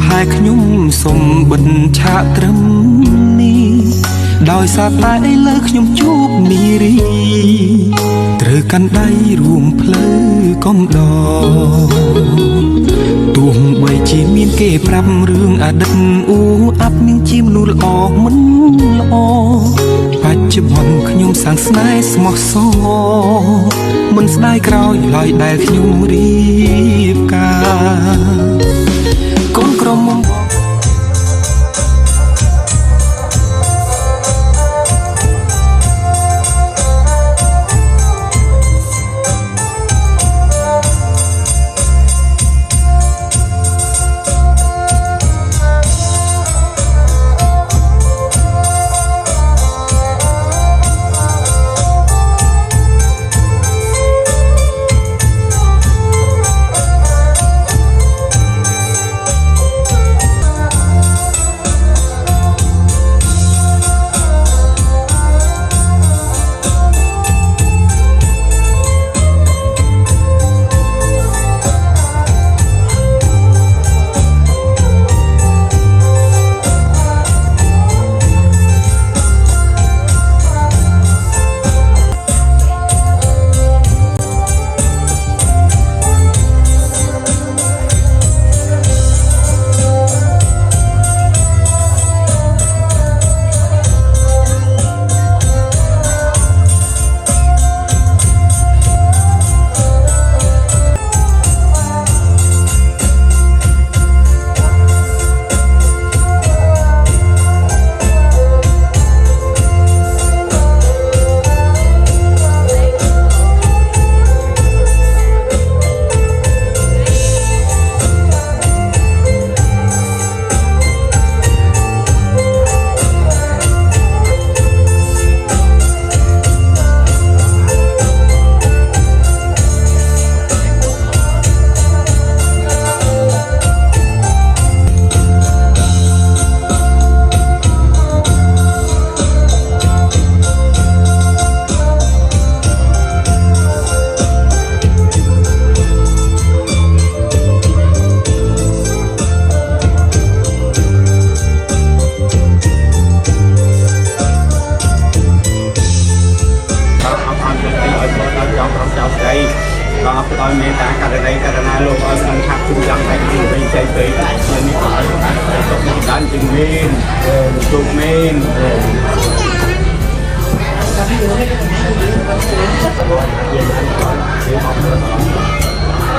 ហើយខ្ញុំសូមបិទឆាកត្រឹមនេះដោយសារតែឥឡូវខ្ញុំជួបនារីត្រូវកាន់ដៃរួមផ្លូវកំដរទោះបីជាមានគេប្រាប់រឿងអតីតអាប់នាងជាមនុស្សល្អមិនល្អបច្ចុប្បន្នខ្ញុំសាងស្នេហ៍ស្មោះសរមិនស្ដាយក្រោយឡើយដែលខ្ញុំរៀបការកូនក្រមុំឲ្យមេតាករណីករណាលោកឲ្យស្ងខាប់ជុំយ៉ាងតែពីវិញចេញទៅនេះក៏ឲ្យទៅដល់ជាងមានជុំមាន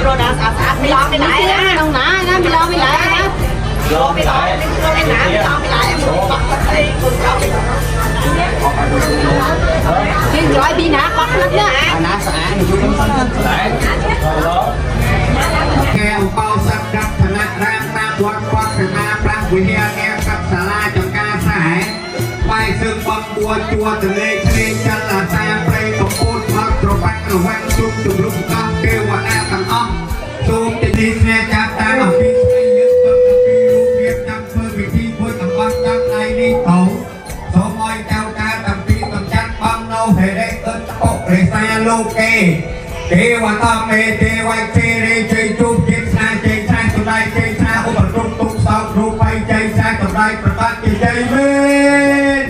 រត់ដល់ស្អាតមិនឡងទៅណាក្នុងណាណាមិនឡងមិនឡងណាឡងមិនឡងមិនឡងមិនឡងបាក់ស្អីកូនចៅជាក្រោយពីណាបាត់ណាអាណាស្អាតជួយខ្ញុំសិនស្អាតកែវបោសក្តាប់ឋានៈរាមតាមវត្តគាត់កណាប្រាំវិហារអ្នកកັບសាលាចង្ការស្រែបាយសឹងបងពួរជួទលេឆ្លេចន្ទអាសាព្រៃកំពូលផកត្របាក់រវាំងជុំជំរុំកោះទេវតាទាំងអស់សូមទីនេះស្នេហ៍ចាប់តាមអំពីស្អីយើងទៅអំពីរូបភាពចាំធ្វើវិធីមួយកំបោះចាប់ដៃនេះទៅសូមឲ្យចៅការអំពីកំចាត់បងនៅហេតុអិតអុរិសាលោកគេទេវតាមេទេវៃទេរីជ័យជុំជិតស្នាជ័យឆាសម្ដែងជ័យឆាឧបរុំទុកសោករូបបៃជ័យឆាសម្ដែងប្រកាសជ័យមែន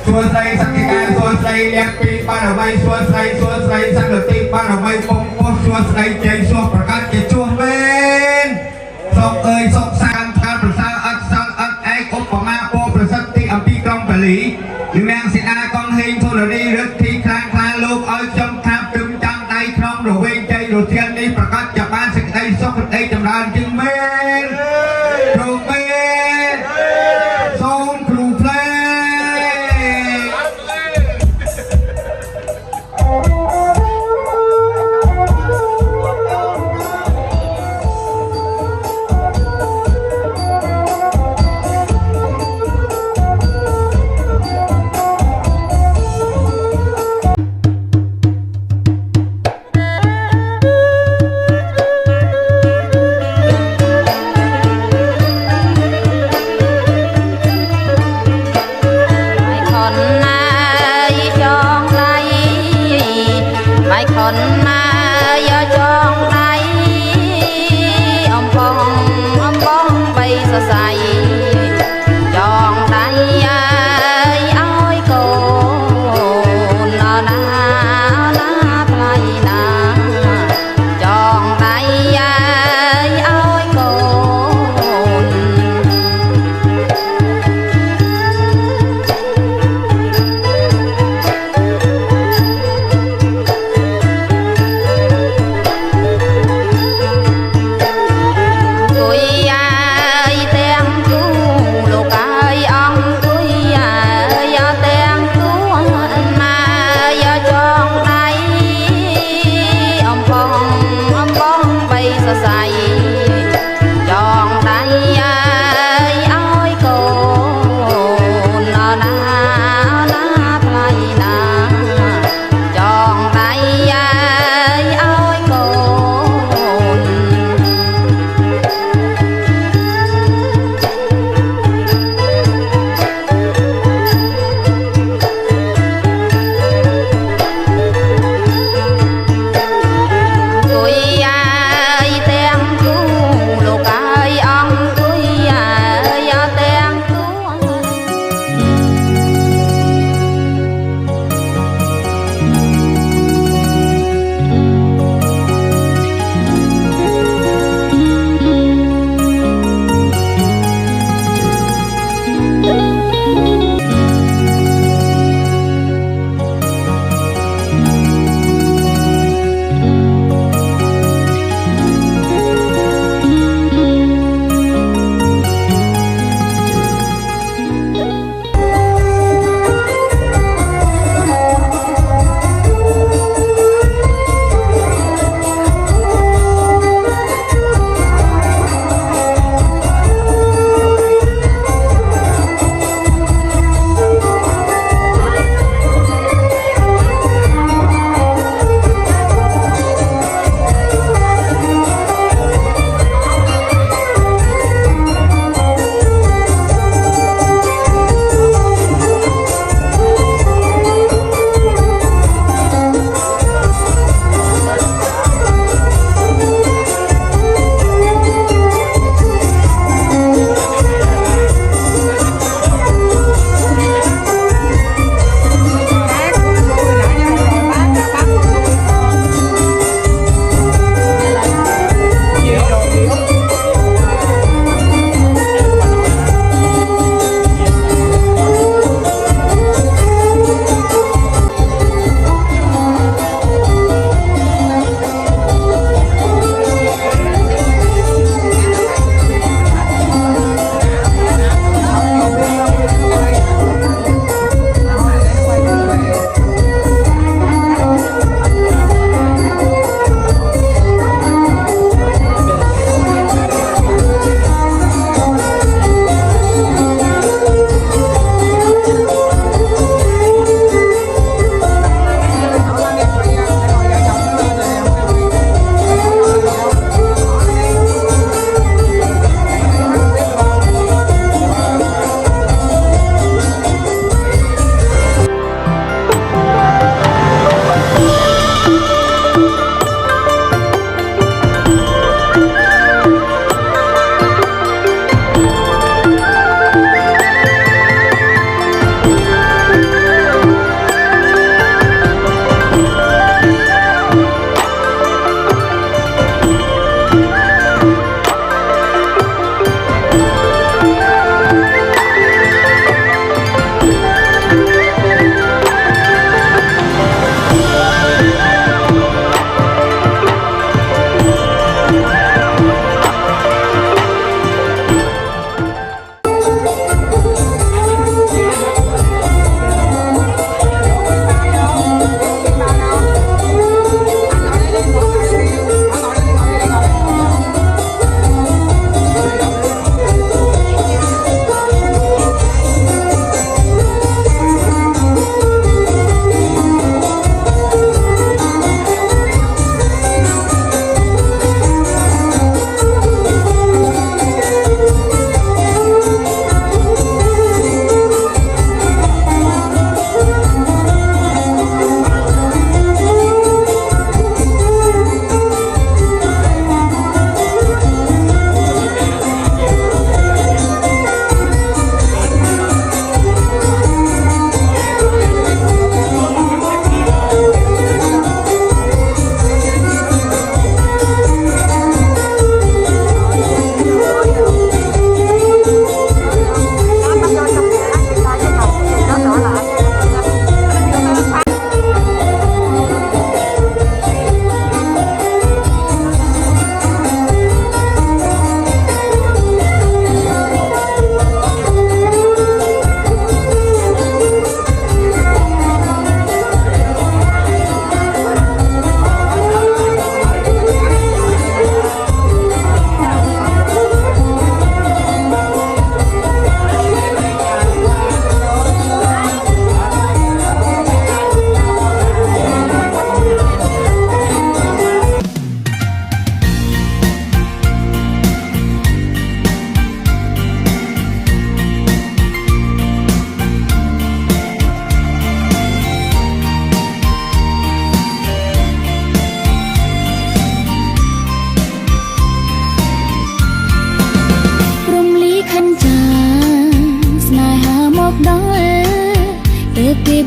សួស្ដីសក្តិការសួស្ដីលះពីបារមីសួស្ដីសង្កតិបារមីបំពោះសួស្ដីជ័យសួរប្រកាសជាជួសមែនសុខអើយសុខសានថាប្រសើរអត់សល់អត់ឯកឧបមាពោប្រសិទ្ធទីអំពីក្រុងបាលីនាងសេនាកងហេងធរនីរឹកទីខ្លាំងខ្លាលោកឲ្យចំថាប់ទឹមចាំដៃក្នុងរវែងជ័យរសៀលនេះប្រកាសជាបានសេចក្តីសុខសេចក្តីចម្រើនជាងមែនគ្រូមែនសូមគ្រូផ្លែ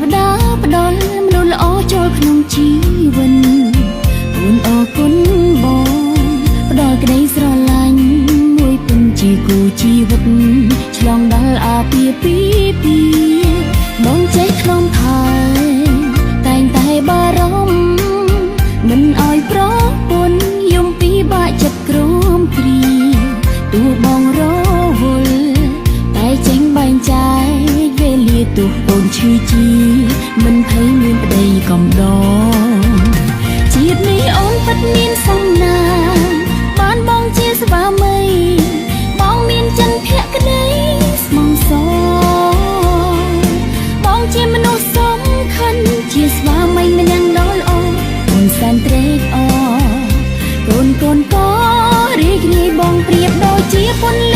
ផ្ដាផ្ដល់មនុស្សល្អចូលក្នុងជីវិតអូនអរគុណបងផ្ដល់ក្តីស្រឡាញ់មួយពេញជាគូជីវិតឆ្លងដល់អាពាហ៍ពិពាហ៍បងចេះខ្លំថែតែងតែបារម្ភមិនឲ្យប្រពន្ធយំពីបាក់ចិត្តក្រំគ្រាទោះបងរវល់តែចេញបែងចែកវេលាទោះអូនឈឺជីមិនភ័យមានប្តីកំដរជាតិនេះអូនពិតមានសំណាងបានបងជាស្វាមីបងមានចិនភក្តីស្មងសរបងជាមនុស្សសំខាន់ជាស្វាមីម្នាក់ដ៏ល្អអូនសែនត្រេកអរកូនក៏រីករាយបងប្រៀបដូចជាពន្លឺ